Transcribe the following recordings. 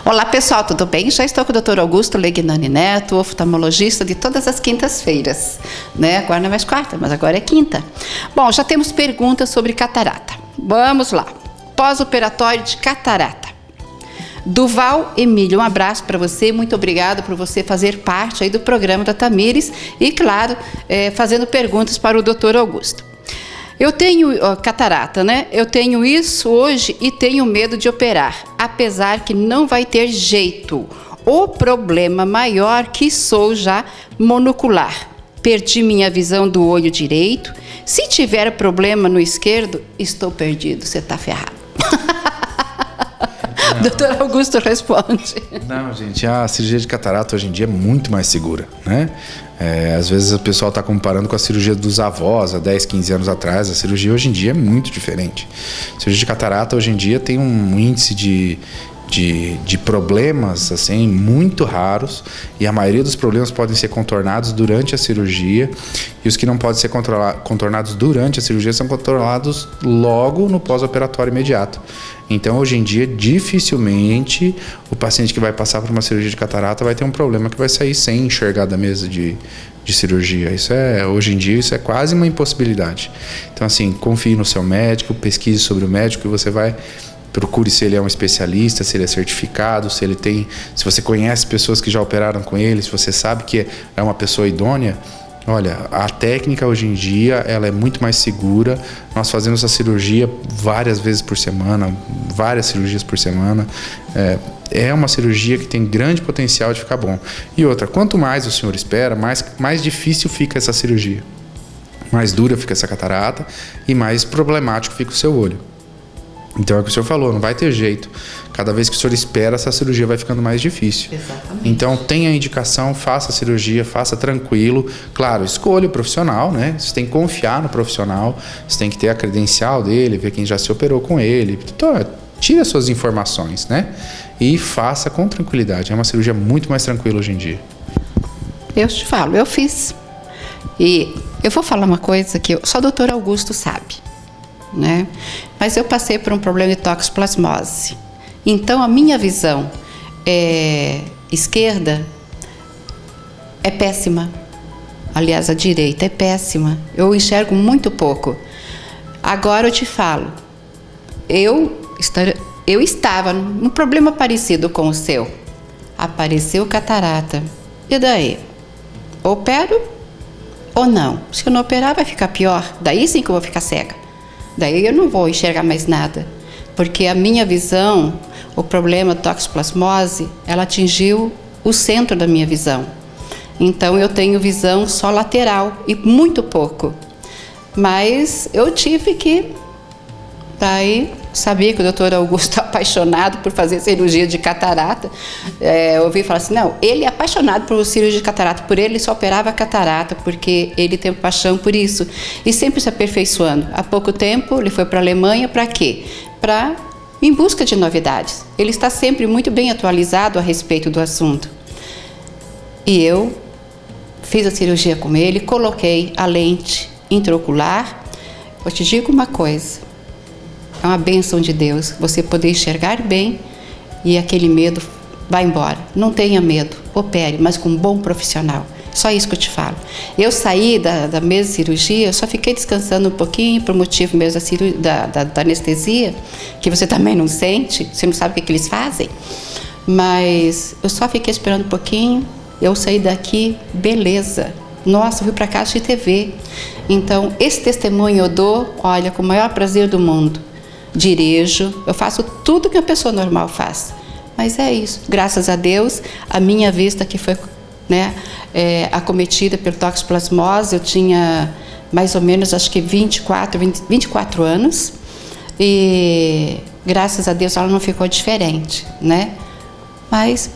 Olá pessoal, tudo bem? Já estou com o Dr. Augusto Legnani Neto, oftalmologista de todas as quintas-feiras, né? Agora não é mais quarta, mas agora é quinta. Bom, já temos perguntas sobre catarata. Vamos lá. Pós-operatório de catarata. Duval Emílio, um abraço para você, muito obrigado por você fazer parte aí do programa da Tamires e, claro, fazendo perguntas para o Dr. Augusto. Eu tenho catarata, né? Eu tenho isso hoje e tenho medo de operar, apesar que não vai ter jeito. O problema maior que sou já monocular. Perdi minha visão do olho direito. Se tiver problema no esquerdo, estou perdido. Você está ferrado. Doutor Augusto responde. Não, gente, a cirurgia de catarata hoje em dia é muito mais segura, né? Às vezes o pessoal está comparando com a cirurgia dos avós há 10, 15 anos atrás. A cirurgia hoje em dia é muito diferente. A cirurgia de catarata hoje em dia tem um índice de problemas assim, muito raros, e a maioria dos problemas podem ser contornados durante a cirurgia, e os que não podem ser contornados durante a cirurgia são controlados logo no pós-operatório imediato. Então, hoje em dia, dificilmente o paciente que vai passar por uma cirurgia de catarata vai ter um problema que vai sair sem enxergar da mesa de cirurgia. Hoje em dia, isso é quase uma impossibilidade. Então, assim, confie no seu médico, pesquise sobre o médico e você vai... Procure se ele é um especialista, se ele é certificado, se você conhece pessoas que já operaram com ele, se você sabe que é uma pessoa idônea. Olha, a técnica hoje em dia ela é muito mais segura. Nós fazemos a cirurgia várias vezes por semana, várias cirurgias por semana. É uma cirurgia que tem grande potencial de ficar bom. E outra, quanto mais o senhor espera, mais difícil fica essa cirurgia. Mais dura fica essa catarata e mais problemático fica o seu olho. Então é o que o senhor falou, não vai ter jeito. Cada vez que o senhor espera, essa cirurgia vai ficando mais difícil. Exatamente. Então tenha a indicação, faça a cirurgia, faça tranquilo. Claro, escolha o profissional, né? Você tem que confiar no profissional, você tem que ter a credencial dele, ver quem já se operou com ele. Então, tire as suas informações, né? E faça com tranquilidade. É uma cirurgia muito mais tranquila hoje em dia. Eu te falo, eu fiz. E eu vou falar uma coisa que só o doutor Augusto sabe, né? Mas eu passei por um problema de toxoplasmose. Então a minha visão esquerda é péssima. Aliás, a direita é péssima. Eu enxergo muito pouco. Agora eu te falo, eu estava num problema parecido com o seu. Apareceu catarata. E daí? Opero ou não? Se eu não operar, vai ficar pior. Daí sim que eu vou ficar cega. Daí eu não vou enxergar mais nada, porque a minha visão, o problema da toxoplasmose, ela atingiu o centro da minha visão. Então eu tenho visão só lateral e muito pouco. Mas eu tive que... Daí sabia que o doutor Augusto é apaixonado por fazer cirurgia de catarata. Eu ouvi falar assim, não, ele é apaixonado por cirurgia de catarata, por ele só operava catarata, porque ele tem paixão por isso. E sempre se aperfeiçoando. Há pouco tempo ele foi para a Alemanha, para quê? Em busca de novidades. Ele está sempre muito bem atualizado a respeito do assunto. E eu fiz a cirurgia com ele, coloquei a lente intraocular. Eu te digo uma coisa, é uma bênção de Deus, você poder enxergar bem e aquele medo vai embora. Não tenha medo, opere, mas com um bom profissional. Só isso que eu te falo. Eu saí da mesa de cirurgia, só fiquei descansando um pouquinho por motivo mesmo da anestesia, que você também não sente, você não sabe o que eles fazem. Mas eu só fiquei esperando um pouquinho, eu saí daqui, beleza. Nossa, eu fui para a Caixa de TV. Então, esse testemunho eu dou, olha, com o maior prazer do mundo. Dirijo, eu faço tudo que uma pessoa normal faz. Mas é isso, graças a Deus, a minha vista que foi acometida por toxoplasmose, eu tinha mais ou menos, acho que 24 anos, e graças a Deus ela não ficou diferente, né? Mas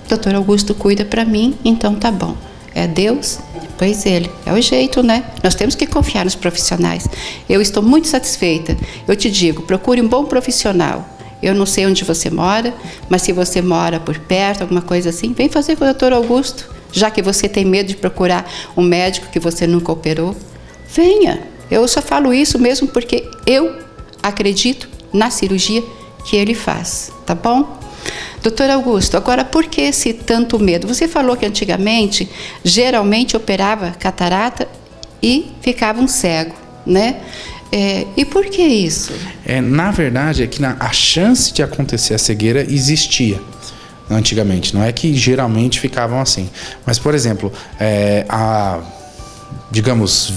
o doutor Augusto cuida para mim, então tá bom. É Deus, depois ele. É o jeito, né? Nós temos que confiar nos profissionais. Eu estou muito satisfeita. Eu te digo, procure um bom profissional. Eu não sei onde você mora, mas se você mora por perto, alguma coisa assim, vem fazer com o doutor Augusto. Já que você tem medo de procurar um médico que você nunca operou, venha. Eu só falo isso mesmo porque eu acredito na cirurgia que ele faz, tá bom? Doutor Augusto, agora por que esse tanto medo? Você falou que antigamente, geralmente operava catarata e ficava um cego, né? E por que isso? Na verdade, é que a chance de acontecer a cegueira existia antigamente. Não é que geralmente ficavam assim. Mas, por exemplo, digamos,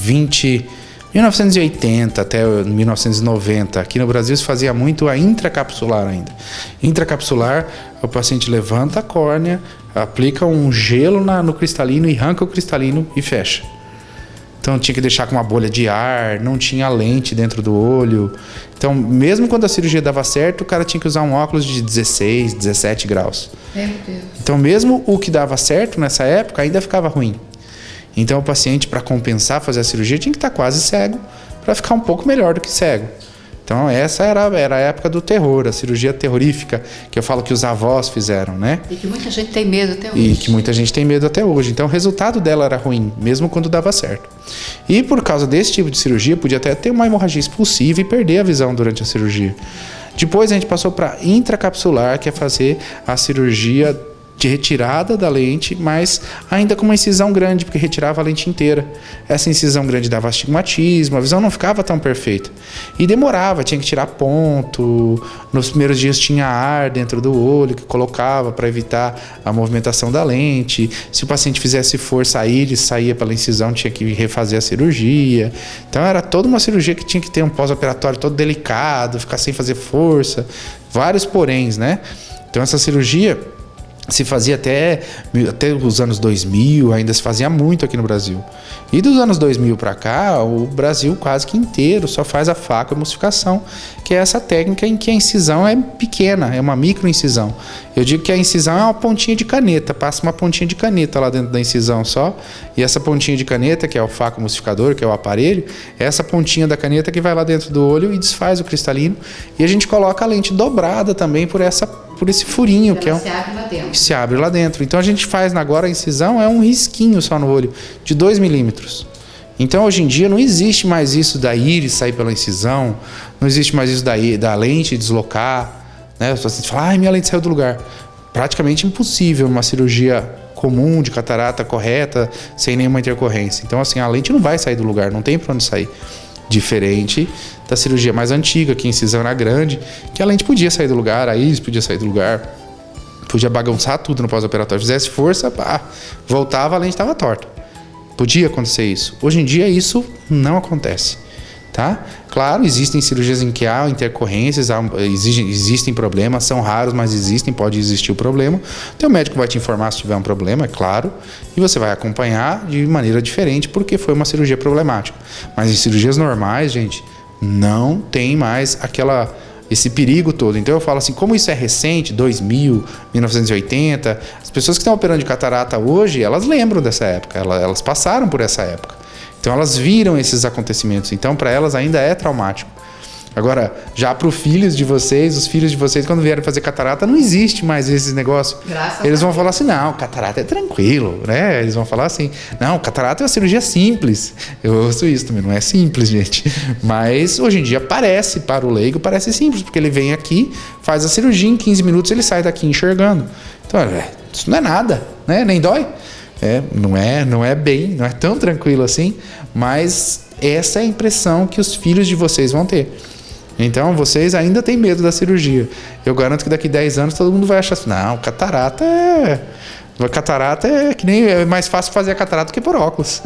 1980 até 1990, aqui no Brasil se fazia muito a intracapsular ainda. Intracapsular, o paciente levanta a córnea, aplica um gelo no cristalino e arranca o cristalino e fecha. Então tinha que deixar com uma bolha de ar, não tinha lente dentro do olho. Então, mesmo quando a cirurgia dava certo, o cara tinha que usar um óculos de 16, 17 graus. Meu Deus. Então, mesmo o que dava certo nessa época ainda ficava ruim. Então, o paciente, para compensar fazer a cirurgia, tinha que estar quase cego para ficar um pouco melhor do que cego. Então, essa era a época do terror, a cirurgia terrorífica, que eu falo que os avós fizeram, né? E que muita gente tem medo até hoje. Então, o resultado dela era ruim, mesmo quando dava certo. E por causa desse tipo de cirurgia, podia até ter uma hemorragia expulsiva e perder a visão durante a cirurgia. Depois, a gente passou para intracapsular, que é fazer a cirurgia de retirada da lente, mas ainda com uma incisão grande, porque retirava a lente inteira. Essa incisão grande dava astigmatismo, a visão não ficava tão perfeita. E demorava, tinha que tirar ponto, nos primeiros dias tinha ar dentro do olho, que colocava para evitar a movimentação da lente. Se o paciente fizesse força, a íris saía pela incisão, tinha que refazer a cirurgia. Então era toda uma cirurgia que tinha que ter um pós-operatório todo delicado, ficar sem fazer força, vários poréns, né? Então essa cirurgia se fazia até os anos 2000, ainda se fazia muito aqui no Brasil. E dos anos 2000 para cá, o Brasil quase que inteiro só faz a facoemulsificação, que é essa técnica em que a incisão é pequena, é uma microincisão. Eu digo que a incisão é uma pontinha de caneta, passa uma pontinha de caneta lá dentro da incisão só, e essa pontinha de caneta, que é o facoemulsificador, que é o aparelho, é essa pontinha da caneta que vai lá dentro do olho e desfaz o cristalino, e a gente coloca a lente dobrada também por esse furinho, que se abre lá dentro. Se abre lá dentro. Então a gente faz agora a incisão, é um risquinho só no olho, de 2 milímetros. Então hoje em dia não existe mais isso da íris sair pela incisão, não existe mais isso da lente deslocar, né? Os pacientes falam, minha lente saiu do lugar. Praticamente impossível uma cirurgia comum de catarata correta, sem nenhuma intercorrência. Então assim, a lente não vai sair do lugar, não tem para onde sair. Diferente da cirurgia mais antiga, que a incisão era grande, que a lente podia sair do lugar, a íris podia sair do lugar, podia bagunçar tudo no pós-operatório. Fizesse força, voltava, a lente estava torta. Podia acontecer isso. Hoje em dia isso não acontece, tá? Claro, existem cirurgias em que há intercorrências, existem problemas, são raros, mas existem, pode existir o problema. Então o médico vai te informar se tiver um problema, é claro, e você vai acompanhar de maneira diferente, porque foi uma cirurgia problemática. Mas em cirurgias normais, gente, não tem mais esse perigo todo. Então eu falo assim, como isso é recente, 2000, 1980, as pessoas que estão operando de catarata hoje, elas lembram dessa época, elas passaram por essa época. Então elas viram esses acontecimentos, então para elas ainda é traumático. Agora, já para os filhos de vocês, quando vierem fazer catarata, não existe mais esse negócio. Eles vão falar assim, não, catarata é tranquilo, né? Eles vão falar assim, não, catarata é uma cirurgia simples. Eu ouço isso também, não é simples, gente. Mas hoje em dia para o leigo, parece simples, porque ele vem aqui, faz a cirurgia, em 15 minutos ele sai daqui enxergando. Então, isso não é nada, né? Nem dói. Não é tão tranquilo assim, mas essa é a impressão que os filhos de vocês vão ter. Então, vocês ainda têm medo da cirurgia. Eu garanto que daqui 10 anos todo mundo vai achar assim, não, catarata é que nem é mais fácil fazer a catarata do que por óculos.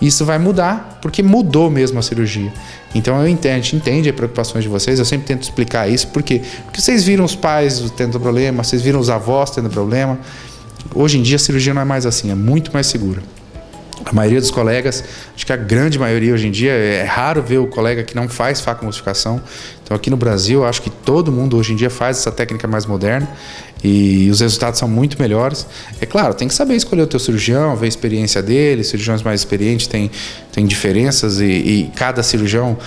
Isso vai mudar, porque mudou mesmo a cirurgia. Então a gente entende as preocupações de vocês, eu sempre tento explicar isso, porque vocês viram os pais tendo problema, vocês viram os avós tendo problema. Hoje em dia a cirurgia não é mais assim, é muito mais segura. A maioria dos colegas, acho que a grande maioria hoje em dia, é raro ver o colega que não faz facoemulsificação. Então aqui no Brasil, acho que todo mundo hoje em dia faz essa técnica mais moderna e os resultados são muito melhores. É claro, tem que saber escolher o teu cirurgião, ver a experiência dele. Cirurgiões mais experientes têm diferenças e cada cirurgião,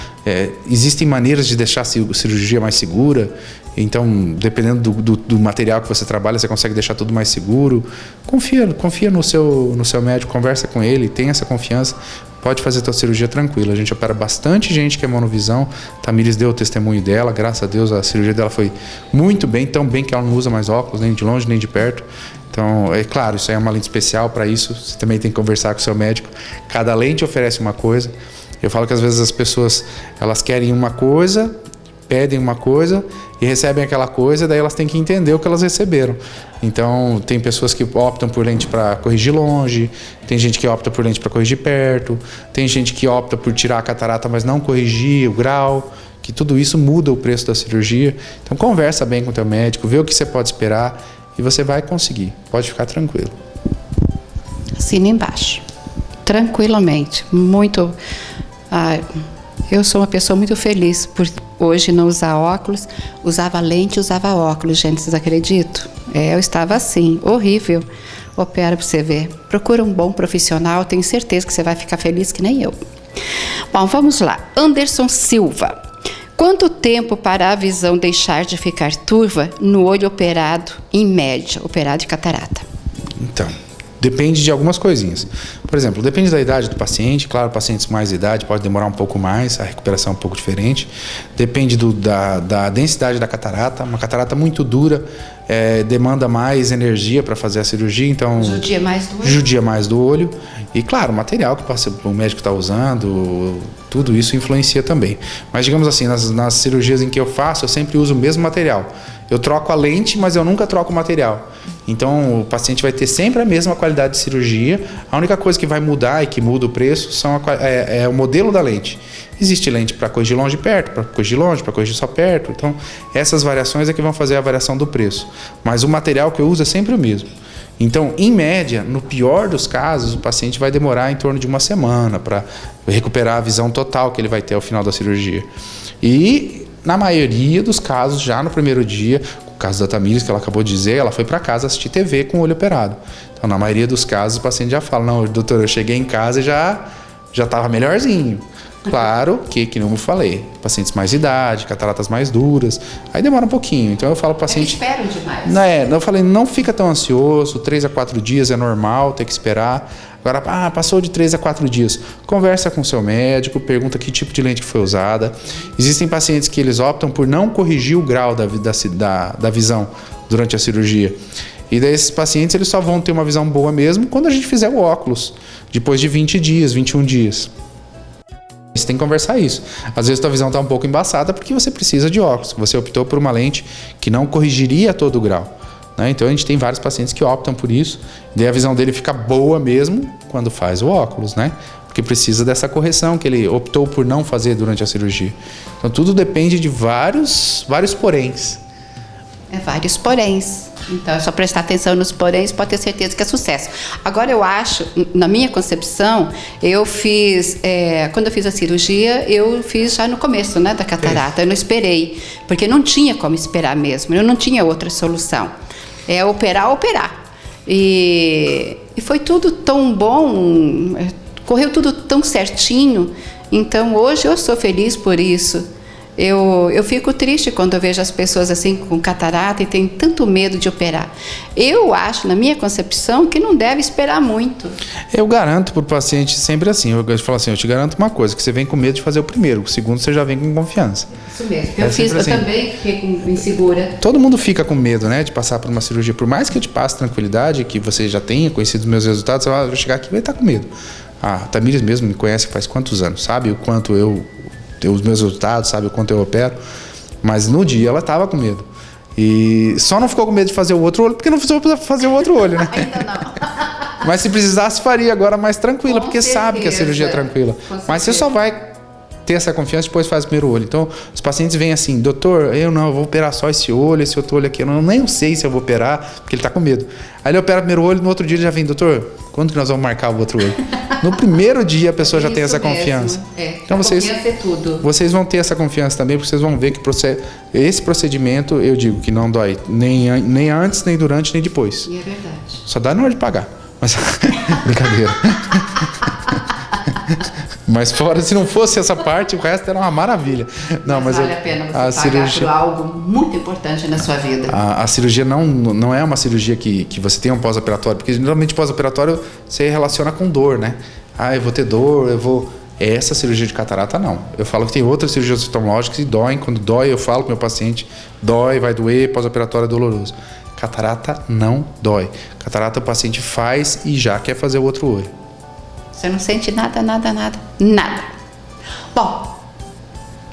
existem maneiras de deixar a cirurgia mais segura. Então, dependendo do material que você trabalha, você consegue deixar tudo mais seguro. Confia no seu médico, conversa com ele, tenha essa confiança, pode fazer a tua cirurgia tranquila. A gente opera bastante gente que é monovisão. Tamires deu o testemunho dela, graças a Deus a cirurgia dela foi muito bem, tão bem que ela não usa mais óculos, nem de longe nem de perto. Então, é claro, isso aí é uma lente especial para isso. Você também tem que conversar com o seu médico. Cada lente oferece uma coisa. Eu falo que às vezes as pessoas, elas querem uma coisa, pedem uma coisa e recebem aquela coisa, daí elas têm que entender o que elas receberam. Então, tem pessoas que optam por lente para corrigir longe, tem gente que opta por lente para corrigir perto, tem gente que opta por tirar a catarata, mas não corrigir o grau, que tudo isso muda o preço da cirurgia. Então, conversa bem com o teu médico, vê o que você pode esperar e você vai conseguir. Pode ficar tranquilo. Assina embaixo. Tranquilamente. Muito... eu sou uma pessoa muito feliz por hoje não usar óculos. Usava lente, usava óculos, gente, vocês acreditam? Eu estava assim, horrível. Opera para você ver. Procura um bom profissional, tenho certeza que você vai ficar feliz que nem eu. Bom, vamos lá. Anderson Silva. Quanto tempo para a visão deixar de ficar turva no olho operado, em média, operado de catarata? Então, depende de algumas coisinhas. Por exemplo, depende da idade do paciente. Claro, pacientes com mais idade pode demorar um pouco mais, a recuperação é um pouco diferente. Depende da densidade da catarata. Uma catarata muito dura demanda mais energia para fazer a cirurgia, então... Judia mais do olho. Judia mais do olho. E, claro, o material que o médico está usando, tudo isso influencia também. Mas, digamos assim, nas cirurgias em que eu faço, eu sempre uso o mesmo material. Eu troco a lente, mas eu nunca troco o material. Então, o paciente vai ter sempre a mesma qualidade de cirurgia. A única coisa que vai mudar e que muda o preço é o modelo da lente. Existe lente para corrigir longe e perto, para corrigir longe, para corrigir só perto. Então, essas variações é que vão fazer a variação do preço. Mas o material que eu uso é sempre o mesmo. Então, em média, no pior dos casos, o paciente vai demorar em torno de uma semana para recuperar a visão total que ele vai ter ao final da cirurgia. E, na maioria dos casos, já no primeiro dia, o caso da Tamires, que ela acabou de dizer, ela foi para casa assistir TV com o olho operado. Então, na maioria dos casos, o paciente já fala, não, doutor, eu cheguei em casa e já estava melhorzinho. Claro que não me falei, pacientes mais idade, cataratas mais duras, aí demora um pouquinho. Então eu falo para o paciente... Esperam demais. Eu falei, não fica tão ansioso, 3 a 4 dias é normal, tem que esperar. Agora, passou de 3 a 4 dias, conversa com o seu médico, pergunta que tipo de lente que foi usada. Existem pacientes que eles optam por não corrigir o grau da visão durante a cirurgia. E daí esses pacientes eles só vão ter uma visão boa mesmo quando a gente fizer o óculos, depois de 20 dias, 21 dias. Você tem que conversar isso. Às vezes a tua visão está um pouco embaçada porque você precisa de óculos. Você optou por uma lente que não corrigiria todo o grau, né? Então a gente tem vários pacientes que optam por isso. E daí a visão dele fica boa mesmo quando faz o óculos, né? Porque precisa dessa correção que ele optou por não fazer durante a cirurgia. Então tudo depende de vários poréns. Vários poréns. Então, é só prestar atenção nos poréns, pode ter certeza que é sucesso. Agora, eu acho, na minha concepção, eu fiz... quando eu fiz a cirurgia, eu fiz já no começo, né, da catarata. Eu não esperei, porque não tinha como esperar mesmo. Eu não tinha outra solução. Operar. E foi tudo tão bom, correu tudo tão certinho. Então, hoje eu sou feliz por isso. Eu fico triste quando eu vejo as pessoas assim com catarata e tem tanto medo de operar. Eu acho, na minha concepção, que não deve esperar muito. Eu garanto para o paciente sempre assim, eu falo assim, eu te garanto uma coisa, que você vem com medo de fazer o primeiro, o segundo você já vem com confiança. Isso mesmo, eu também fiquei insegura. Todo mundo fica com medo, né, de passar por uma cirurgia, por mais que eu te passe tranquilidade, que você já tenha conhecido os meus resultados, você vai chegar aqui e vai estar com medo. A Tamires mesmo me conhece faz quantos anos, sabe o quanto os meus resultados, sabe o quanto eu opero, mas no dia ela estava com medo. E só não ficou com medo de fazer o outro olho, porque não precisou fazer o outro olho, né? Ainda não. Mas se precisasse, faria agora mais tranquila, porque sabe que a cirurgia é tranquila. Mas você só vai ter essa confiança depois faz o primeiro olho. Então, os pacientes vêm assim, doutor, eu vou operar só esse olho, esse outro olho aqui, eu nem sei se eu vou operar, porque ele está com medo. Aí ele opera o primeiro olho, no outro dia ele já vem, doutor, quando que nós vamos marcar o outro olho? No primeiro dia a pessoa já tem essa confiança. Então vocês vão ter essa confiança também, porque vocês vão ver que esse procedimento, eu digo que não dói nem antes, nem durante, nem depois. E é verdade. Só dá na hora de pagar. Mas brincadeira. Mas fora, se não fosse essa parte, o resto era uma maravilha. Mas vale a pena você pagar por algo muito importante na sua vida. A cirurgia não é uma cirurgia que você tem um pós-operatório, porque geralmente pós-operatório você relaciona com dor, né? eu vou ter dor, Essa cirurgia de catarata, não. Eu falo que tem outras cirurgias oftalmológicas que doem. Quando dói, eu falo com o meu paciente, dói, vai doer, pós-operatório é doloroso. Catarata não dói. Catarata o paciente faz e já quer fazer o outro olho. Você não sente nada. Bom,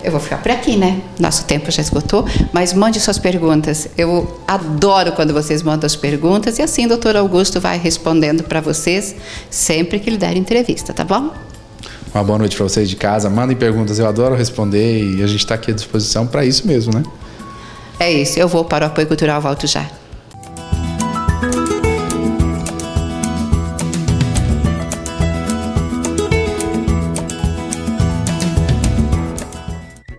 eu vou ficar por aqui, né? Nosso tempo já esgotou, mas mande suas perguntas. Eu adoro quando vocês mandam as perguntas e assim o Dr. Augusto vai respondendo para vocês sempre que ele der entrevista, tá bom? Uma boa noite para vocês de casa. Mandem perguntas, eu adoro responder e a gente está aqui à disposição para isso mesmo, né? É isso, eu vou para o apoio cultural, volto já.